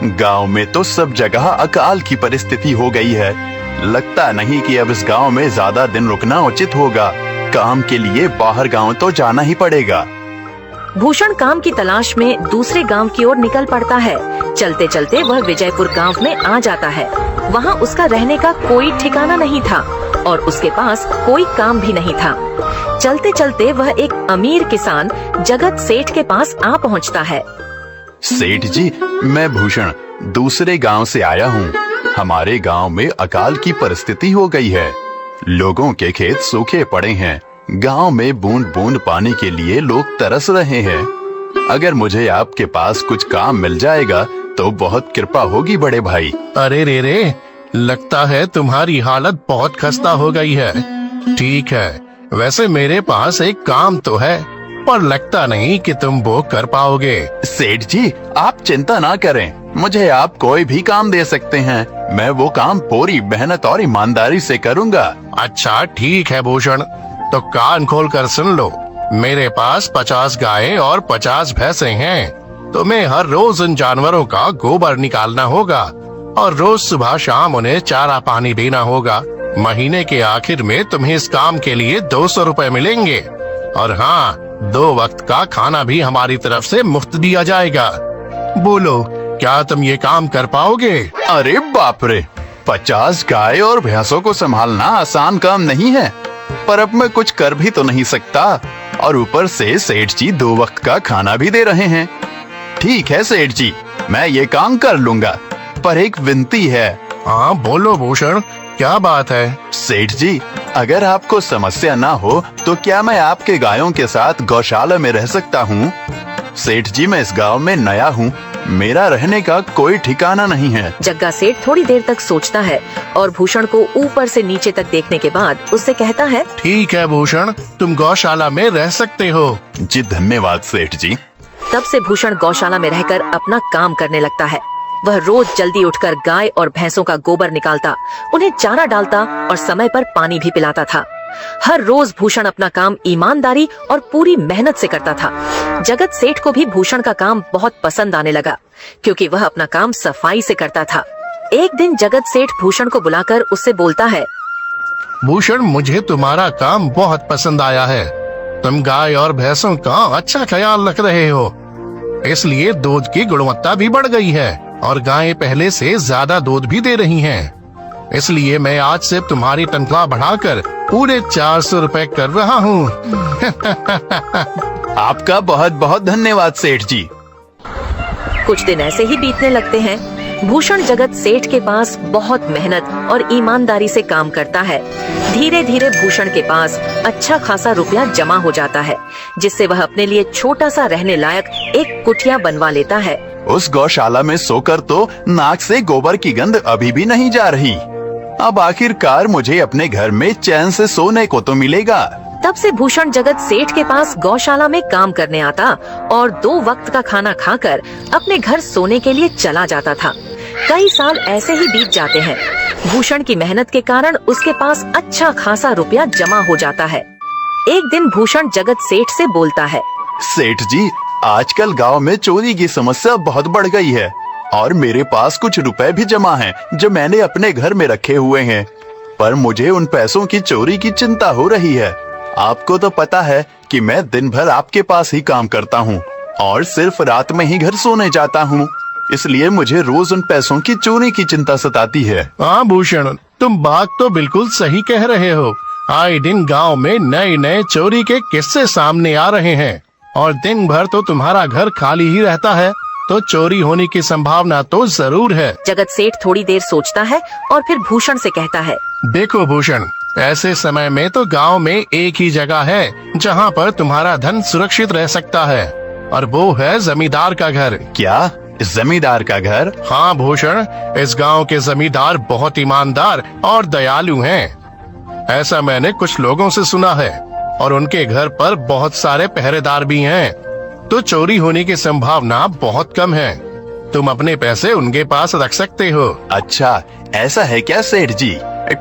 गांव में तो सब जगह अकाल की परिस्थिति हो गई है। लगता नहीं कि अब इस गांव में ज्यादा दिन रुकना उचित होगा। काम के लिए बाहर गांव तो जाना ही पड़ेगा। भूषण काम की तलाश में दूसरे गांव की ओर निकल पड़ता है। चलते चलते वह विजयपुर गांव में आ जाता है। वहां उसका रहने का कोई ठिकाना नहीं था और उसके पास कोई काम भी नहीं था। चलते चलते वह एक अमीर किसान जगत सेठ के पास आ पहुंचता है। सेठ जी, मैं भूषण दूसरे गांव से आया हूँ। हमारे गांव में अकाल की परिस्थिति हो गई है। लोगों के खेत सूखे पड़े हैं। गांव में बूंद बूंद पानी के लिए लोग तरस रहे हैं। अगर मुझे आपके पास कुछ काम मिल जाएगा तो बहुत कृपा होगी बड़े भाई। अरे रे, लगता है तुम्हारी हालत बहुत खस्ता हो गई है। ठीक है, वैसे मेरे पास एक काम तो है, पर लगता नहीं कि तुम वो कर पाओगे। सेठ जी, आप चिंता ना करें। मुझे आप कोई भी काम दे सकते हैं। मैं वो काम पूरी मेहनत और ईमानदारी से करूँगा। अच्छा ठीक है भूषण, तो कान खोल कर सुन लो। मेरे पास 50 गायें और 50 भैंसे हैं। तुम्हें हर रोज उन जानवरों का गोबर निकालना होगा और रोज सुबह शाम उन्हें चारा पानी देना होगा। महीने के आखिर में तुम्हें इस काम के लिए 200 रुपए मिलेंगे। और हाँ, 2 वक्त का खाना भी हमारी तरफ से मुफ्त दिया जाएगा। बोलो, क्या तुम ये काम कर पाओगे? अरे बाप रे, 50 गाय और भैंसों को संभालना आसान काम नहीं है। पर अब मैं कुछ कर भी तो नहीं सकता और ऊपर से सेठ जी 2 वक्त का खाना भी दे रहे हैं। ठीक है सेठ जी, मैं ये काम कर लूंगा, पर एक विनती है। हाँ बोलो भूषण, क्या बात है? सेठ जी, अगर आपको समस्या ना हो तो क्या मैं आपके गायों के साथ गौशाला में रह सकता हूँ? सेठ जी, मैं इस गांव में नया हूँ। मेरा रहने का कोई ठिकाना नहीं है। जग्गा सेठ थोड़ी देर तक सोचता है और भूषण को ऊपर से नीचे तक देखने के बाद उससे कहता है, ठीक है भूषण, तुम गौशाला में रह सकते हो। जी धन्यवाद सेठ जी। तब से भूषण गौशाला में रहकर अपना काम करने लगता है। वह रोज जल्दी उठकर गाय और भैंसों का गोबर निकालता, उन्हें चारा डालता और समय पर पानी भी पिलाता था। हर रोज भूषण अपना काम ईमानदारी और पूरी मेहनत से करता था। जगत सेठ को भी भूषण का काम बहुत पसंद आने लगा, क्योंकि वह अपना काम सफाई से करता था। एक दिन जगत सेठ भूषण को बुलाकर उससे बोलता है, भूषण, मुझे तुम्हारा काम बहुत पसंद आया है। तुम गाय और भैंसों का अच्छा ख्याल रख रहे हो, इसलिए दूध की गुणवत्ता भी बढ़ गई है और गायें पहले से ज्यादा दूध भी दे रही हैं। इसलिए मैं आज से तुम्हारी तनख्वाह बढ़ाकर पूरे 400 रुपए कर रहा हूँ। आपका बहुत बहुत धन्यवाद सेठ जी। कुछ दिन ऐसे ही बीतने लगते हैं। भूषण जगत सेठ के पास बहुत मेहनत और ईमानदारी से काम करता है। धीरे धीरे भूषण के पास अच्छा खासा रुपया जमा हो जाता है, जिससे वह अपने लिए छोटा सा रहने लायक एक कुटिया बनवा लेता है। उस गौशाला में सोकर तो नाक से गोबर की गंध अभी भी नहीं जा रही। अब आखिरकार मुझे अपने घर में चैन से सोने को तो मिलेगा। तब से भूषण जगत सेठ के पास गौशाला में काम करने आता और 2 वक्त का खाना खाकर अपने घर सोने के लिए चला जाता था। कई साल ऐसे ही बीत जाते हैं। भूषण की मेहनत के कारण उसके पास अच्छा खासा रुपया जमा हो जाता है। एक दिन भूषण जगत सेठ से बोलता है, सेठ जी, आजकल गांव में चोरी की समस्या बहुत बढ़ गई है और मेरे पास कुछ रुपए भी जमा हैं जो मैंने अपने घर में रखे हुए हैं, पर मुझे उन पैसों की चोरी की चिंता हो रही है। आपको तो पता है कि मैं दिन भर आपके पास ही काम करता हूँ और सिर्फ रात में ही घर सोने जाता हूँ, इसलिए मुझे रोज उन पैसों की चोरी की चिंता सताती है। हाँ भूषण, तुम बात तो बिल्कुल सही कह रहे हो। आए दिन गांव में नए नए चोरी के किस्से सामने आ रहे हैं और दिन भर तो तुम्हारा घर खाली ही रहता है, तो चोरी होने की संभावना तो जरूर है। जगत सेठ थोड़ी देर सोचता है और फिर भूषण से कहता है, देखो भूषण, ऐसे समय में तो गांव में एक ही जगह है जहां पर तुम्हारा धन सुरक्षित रह सकता है, और वो है जमींदार का घर। क्या जमींदार का घर? हाँ भूषण, इस गांव के जमींदार बहुत ईमानदार और दयालु हैं। ऐसा मैंने कुछ लोगों से सुना है और उनके घर पर बहुत सारे पहरेदार भी हैं, तो चोरी होने की संभावना बहुत कम है। तुम अपने पैसे उनके पास रख सकते हो। अच्छा, ऐसा है क्या सेठ जी?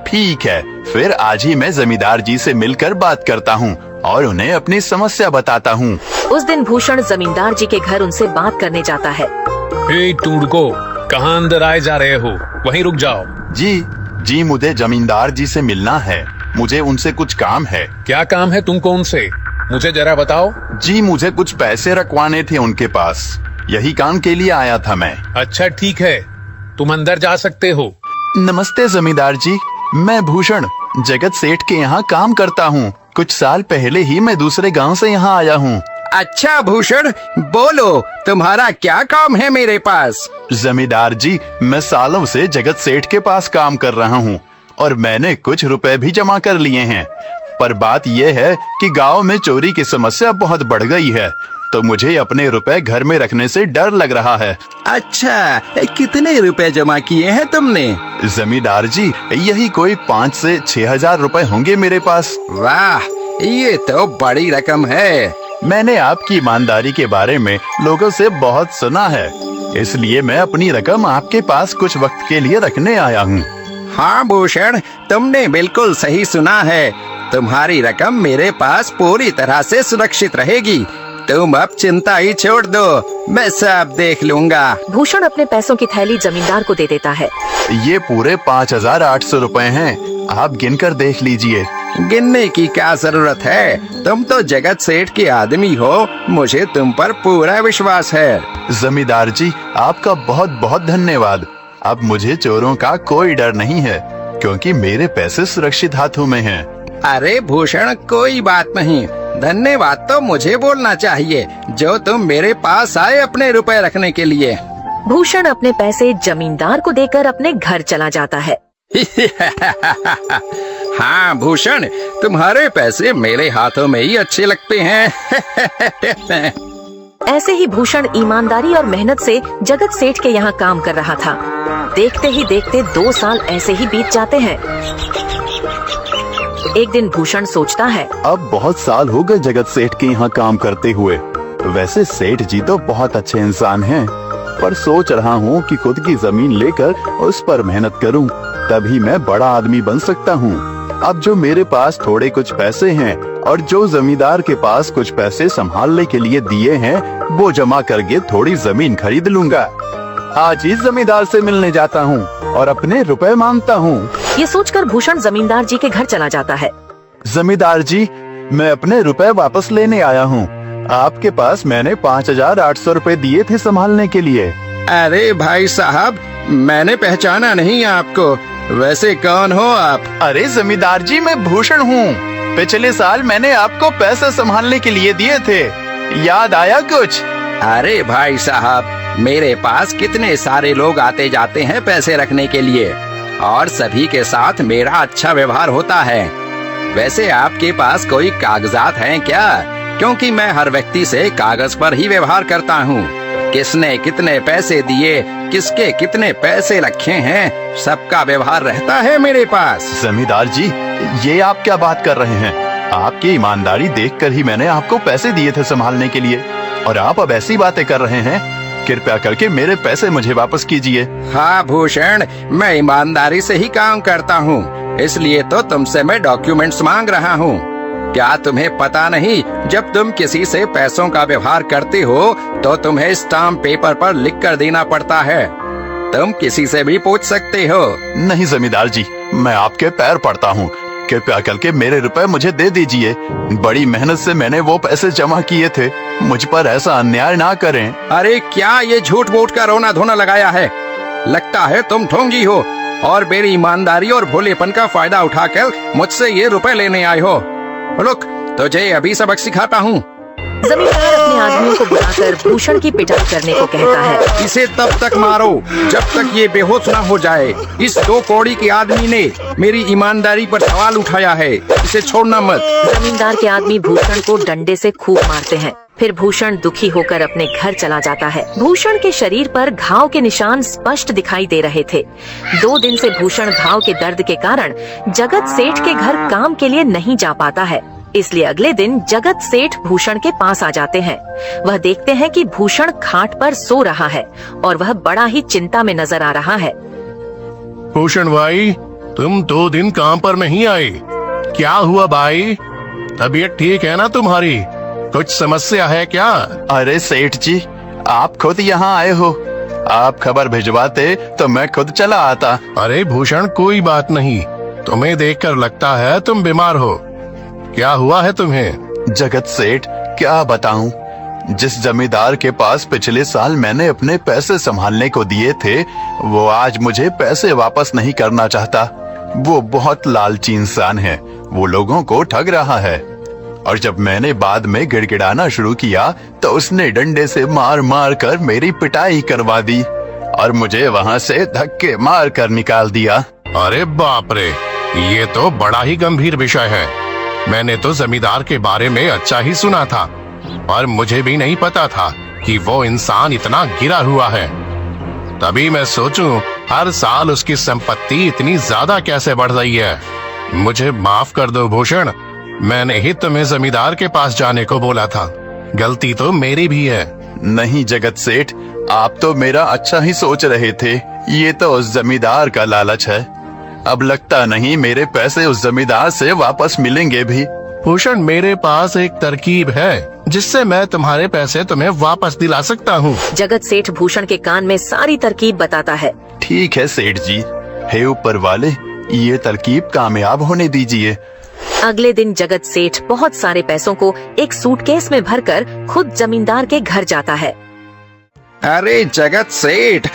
ठीक है, फिर आज ही मैं जमींदार जी से मिलकर बात करता हूँ और उन्हें अपनी समस्या बताता हूँ। उस दिन भूषण जमींदार जी के घर उनसे बात करने जाता है। हे टूडको, कहाँ अंदर आए जा रहे हो? वहीं रुक जाओ। जी जी, मुझे जमींदार जी से मिलना है। मुझे उनसे कुछ काम है। क्या काम है तुमको उनसे? मुझे जरा बताओ। जी, मुझे कुछ पैसे रखवाने थे उनके पास, यही काम के लिए आया था मैं। अच्छा ठीक है, तुम अंदर जा सकते हो। नमस्ते जमींदार जी, मैं भूषण जगत सेठ के यहाँ काम करता हूँ। कुछ साल पहले ही मैं दूसरे गांव से यहाँ आया हूँ। अच्छा भूषण, बोलो तुम्हारा क्या काम है मेरे पास? जमींदार जी, मैं सालों से जगत सेठ के पास काम कर रहा हूँ और मैंने कुछ रुपए भी जमा कर लिए हैं। पर बात यह है कि गांव में चोरी की समस्या बहुत बढ़ गई है, तो मुझे अपने रुपए घर में रखने से डर लग रहा है। अच्छा, कितने रुपए जमा किए हैं तुमने? जमींदार जी, यही कोई 5 से 6 हजार रुपए होंगे मेरे पास। वाह, ये तो बड़ी रकम है। मैंने आपकी ईमानदारी के बारे में लोगों से बहुत सुना है, इसलिए मैं अपनी रकम आपके पास कुछ वक्त के लिए रखने आया हूँ। हाँ भूषण, तुमने बिल्कुल सही सुना है। तुम्हारी रकम मेरे पास पूरी तरह से सुरक्षित रहेगी। तुम अब चिंता ही छोड़ दो, मैं सब देख लूंगा। भूषण अपने पैसों की थैली जमींदार को दे देता है। ये पूरे 5,800 रुपए हैं, आप गिनकर देख लीजिए। गिनने की क्या जरूरत है? तुम तो जगत सेठ के आदमी हो, मुझे तुम पर पूरा विश्वास है। जमींदार जी, आपका बहुत बहुत धन्यवाद। अब मुझे चोरों का कोई डर नहीं है, क्योंकि मेरे पैसे सुरक्षित हाथों में हैं। अरे भूषण, कोई बात नहीं, धन्यवाद तो मुझे बोलना चाहिए, जो तुम मेरे पास आए अपने रुपए रखने के लिए। भूषण अपने पैसे जमींदार को देकर अपने घर चला जाता है। हाँ भूषण, तुम्हारे पैसे मेरे हाथों में ही अच्छे लगते हैं। ऐसे ही भूषण ईमानदारी और मेहनत से जगत सेठ के यहाँ काम कर रहा था। देखते ही देखते 2 साल ऐसे ही बीत जाते हैं। एक दिन भूषण सोचता है, अब बहुत साल हो गए जगत सेठ के यहाँ काम करते हुए। वैसे सेठ जी तो बहुत अच्छे इंसान हैं, पर सोच रहा हूँ कि खुद की जमीन लेकर उस पर मेहनत करूँ, तभी मैं बड़ा आदमी बन सकता हूँ। अब जो मेरे पास थोड़े कुछ पैसे हैं और जो जमींदार के पास कुछ पैसे संभालने के लिए दिए हैं, वो जमा करके थोड़ी जमीन खरीद लूंगा। आज ही जमींदार से मिलने जाता हूँ और अपने रुपए मांगता हूँ। ये सोचकर भूषण जमींदार जी के घर चला जाता है। जमींदार जी, मैं अपने रुपए वापस लेने आया हूँ। आपके पास मैंने 5,800 रुपए दिए थे संभालने के लिए। अरे भाई साहब, मैंने पहचाना नहीं आपको, वैसे कौन हो आप? अरे जमींदार जी, मैं भूषण हूँ। पिछले साल मैंने आपको पैसे संभालने के लिए दिए थे, याद आया कुछ? अरे भाई साहब, मेरे पास कितने सारे लोग आते जाते हैं पैसे रखने के लिए, और सभी के साथ मेरा अच्छा व्यवहार होता है। वैसे आपके पास कोई कागजात हैं क्या? क्योंकि मैं हर व्यक्ति से कागज पर ही व्यवहार करता हूँ। किसने कितने पैसे दिए, किसके कितने पैसे रखे हैं, सबका व्यवहार रहता है मेरे पास। जमींदार जी, ये आप क्या बात कर रहे हैं? आपकी ईमानदारी देखकर ही मैंने आपको पैसे दिए थे संभालने के लिए, और आप अब ऐसी बातें कर रहे हैं। कृपया करके मेरे पैसे मुझे वापस कीजिए। हाँ भूषण, मैं ईमानदारी से ही काम करता हूँ, इसलिए तो तुमसे मैं डॉक्यूमेंट्स मांग रहा हूँ। क्या तुम्हें पता नहीं, जब तुम किसी से पैसों का व्यवहार करते हो तो तुम्हें स्टाम्प पेपर पर लिख कर देना पड़ता है। तुम किसी से भी पूछ सकते हो। नहीं जमींदार जी, मैं आपके पैर पड़ता हूँ, कृपया करके मेरे रुपए मुझे दे दीजिए। बड़ी मेहनत से मैंने वो पैसे जमा किए थे, मुझ पर ऐसा अन्याय ना करें। अरे क्या ये झूठ मूठ का रोना धोना लगाया है? लगता है तुम ढोंगी हो और मेरी ईमानदारी और भोलेपन का फायदा उठाकर मुझसे ये रुपए लेने आए हो। रुक, तुझे अभी सबक सिखाता हूँ। जमींदार अपने आदमियों को बुलाकर भूषण की पिटाई करने को कहता है। इसे तब तक मारो जब तक ये बेहोश न हो जाए। इस 2 कौड़ी के आदमी ने मेरी ईमानदारी पर सवाल उठाया है, इसे छोड़ना मत। जमींदार के आदमी भूषण को डंडे से खूब मारते हैं। फिर भूषण दुखी होकर अपने घर चला जाता है। भूषण के शरीर पर घाव के निशान स्पष्ट दिखाई दे रहे थे। 2 दिन से भूषण घाव के दर्द के कारण जगत सेठ के घर काम के लिए नहीं जा पाता है, इसलिए अगले दिन जगत सेठ भूषण के पास आ जाते हैं। वह देखते हैं कि भूषण खाट पर सो रहा है और वह बड़ा ही चिंता में नजर आ रहा है। भूषण भाई, तुम 2 दिन काम पर नहीं आए, क्या हुआ भाई? तबीयत ठीक है ना तुम्हारी? कुछ समस्या है क्या? अरे सेठ जी, आप खुद यहाँ आए हो, आप खबर भिजवाते तो मैं खुद चला आता। अरे भूषण, कोई बात नहीं। तुम्हें देखकर लगता है तुम बीमार हो। क्या हुआ है तुम्हें? जगत सेठ, क्या बताऊं, जिस जमींदार के पास पिछले साल मैंने अपने पैसे संभालने को दिए थे, वो आज मुझे पैसे वापस नहीं करना चाहता। वो बहुत लालची इंसान है, वो लोगों को ठग रहा है। और जब मैंने बाद में गिड़गिड़ाना शुरू किया तो उसने डंडे से मार मार कर मेरी पिटाई करवा दी और मुझे वहां से धक्के मार कर निकाल दिया। अरे बाप रे, ये तो बड़ा ही गंभीर विषय है। मैंने तो जमींदार के बारे में अच्छा ही सुना था और मुझे भी नहीं पता था कि वो इंसान इतना गिरा हुआ है। तभी मैं सोचूं, हर साल उसकी संपत्ति इतनी ज्यादा कैसे बढ़ रही है। मुझे माफ कर दो भूषण, मैंने ही तुम्हें जमींदार के पास जाने को बोला था। गलती तो मेरी भी है। नहीं जगत सेठ, आप तो मेरा अच्छा ही सोच रहे थे। ये तो उस जमींदार का लालच है। अब लगता नहीं मेरे पैसे उस जमींदार से वापस मिलेंगे भी। भूषण, मेरे पास एक तरकीब है जिससे मैं तुम्हारे पैसे तुम्हें वापस दिला सकता हूँ। जगत सेठ भूषण के कान में सारी तरकीब बताता है। ठीक है सेठ जी, हे ऊपर वाले, ये तरकीब कामयाब होने दीजिए। अगले दिन जगत सेठ बहुत सारे पैसों को एक सूटकेस में भरकर खुद जमींदार के घर जाता है। अरे जगत सेठ,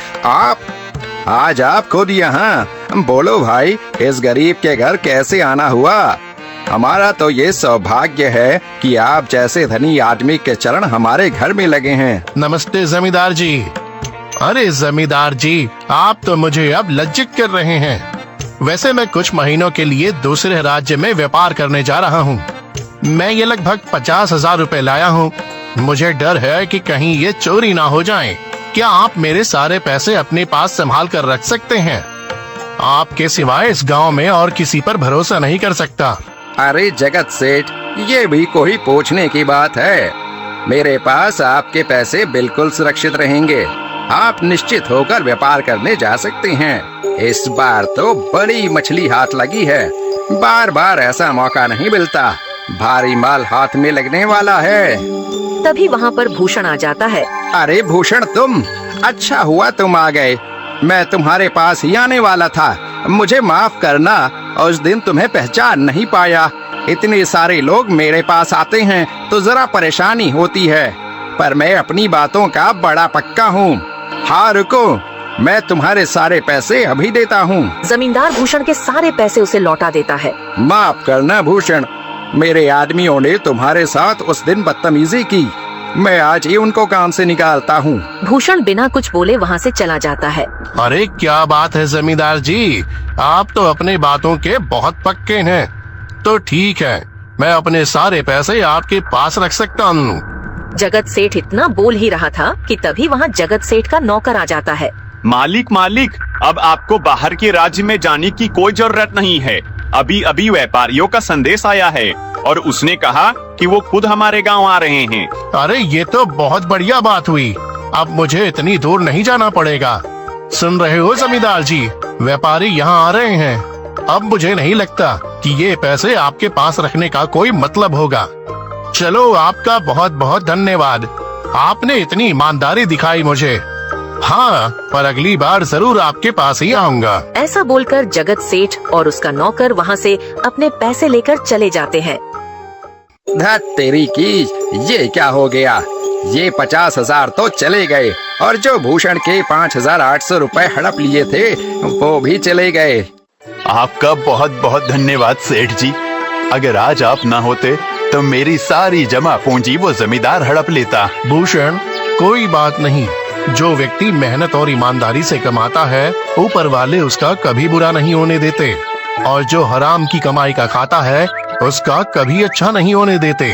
आज आप खुद यहाँ। बोलो भाई, इस गरीब के घर कैसे आना हुआ? हमारा तो ये सौभाग्य है कि आप जैसे धनी आदमी के चरण हमारे घर में लगे हैं। नमस्ते जमींदार जी। अरे जमींदार जी, आप तो मुझे अब लज्जित कर रहे हैं। वैसे मैं कुछ महीनों के लिए दूसरे राज्य में व्यापार करने जा रहा हूँ। मैं ये लगभग 50,000 रुपए लाया हूँ। मुझे डर है कि कहीं ये चोरी ना हो जाएं। क्या आप मेरे सारे पैसे अपने पास संभाल कर रख सकते हैं? आपके सिवाय इस गांव में और किसी पर भरोसा नहीं कर सकता। अरे जगत सेठ, ये भी कोई पूछने की बात है? मेरे पास आपके पैसे बिल्कुल सुरक्षित रहेंगे। आप निश्चित होकर व्यापार करने जा सकते हैं। इस बार तो बड़ी मछली हाथ लगी है। बार बार ऐसा मौका नहीं मिलता। भारी माल हाथ में लगने वाला है। तभी वहाँ पर भूषण आ जाता है। अरे भूषण, तुम? अच्छा हुआ तुम आ गए। मैं तुम्हारे पास ही आने वाला था। मुझे माफ करना, उस दिन तुम्हें पहचान नहीं पाया। इतने सारे लोग मेरे पास आते हैं तो जरा परेशानी होती है, पर मैं अपनी बातों का बड़ा पक्का हूँ। हाँ रुको, मैं तुम्हारे सारे पैसे अभी देता हूँ। जमींदार भूषण के सारे पैसे उसे लौटा देता है। माफ करना भूषण, मेरे आदमियों ने तुम्हारे साथ उस दिन बदतमीजी की। मैं आज ही उनको काम से निकालता हूँ। भूषण बिना कुछ बोले वहाँ से चला जाता है। अरे क्या बात है जमींदार जी, आप तो अपने बातों के बहुत पक्के हैं। तो ठीक है, मैं अपने सारे पैसे आपके पास रख सकता हूँ। जगत सेठ इतना बोल ही रहा था कि तभी वहाँ जगत सेठ का नौकर आ जाता है। मालिक, अब आपको बाहर के राज्य में जाने की कोई जरूरत नहीं है। अभी अभी व्यापारियों का संदेश आया है और उसने कहा कि वो खुद हमारे गांव आ रहे हैं। अरे ये तो बहुत बढ़िया बात हुई। अब मुझे इतनी दूर नहीं जाना पड़ेगा। सुन रहे हो जमींदार जी, व्यापारी यहाँ आ रहे हैं। अब मुझे नहीं लगता कि ये पैसे आपके पास रखने का कोई मतलब होगा। चलो, आपका बहुत बहुत धन्यवाद। आपने इतनी ईमानदारी दिखाई मुझे। हाँ, पर अगली बार जरूर आपके पास ही आऊंगा। ऐसा बोलकर जगत सेठ और उसका नौकर वहाँ से अपने पैसे लेकर चले जाते हैं। धत तेरी की, ये क्या हो गया? ये 50,000 तो चले गए और जो भूषण के 5,800 रुपए हड़प लिए थे वो भी चले गए। आपका बहुत बहुत धन्यवाद सेठ जी। अगर आज आप ना होते तो मेरी सारी जमा पूंजी वो जमींदार हड़प लेता। भूषण, कोई बात नहीं। जो व्यक्ति मेहनत और ईमानदारी से कमाता है, ऊपर वाले उसका कभी बुरा नहीं होने देते, और जो हराम की कमाई का खाता है उसका कभी अच्छा नहीं होने देते।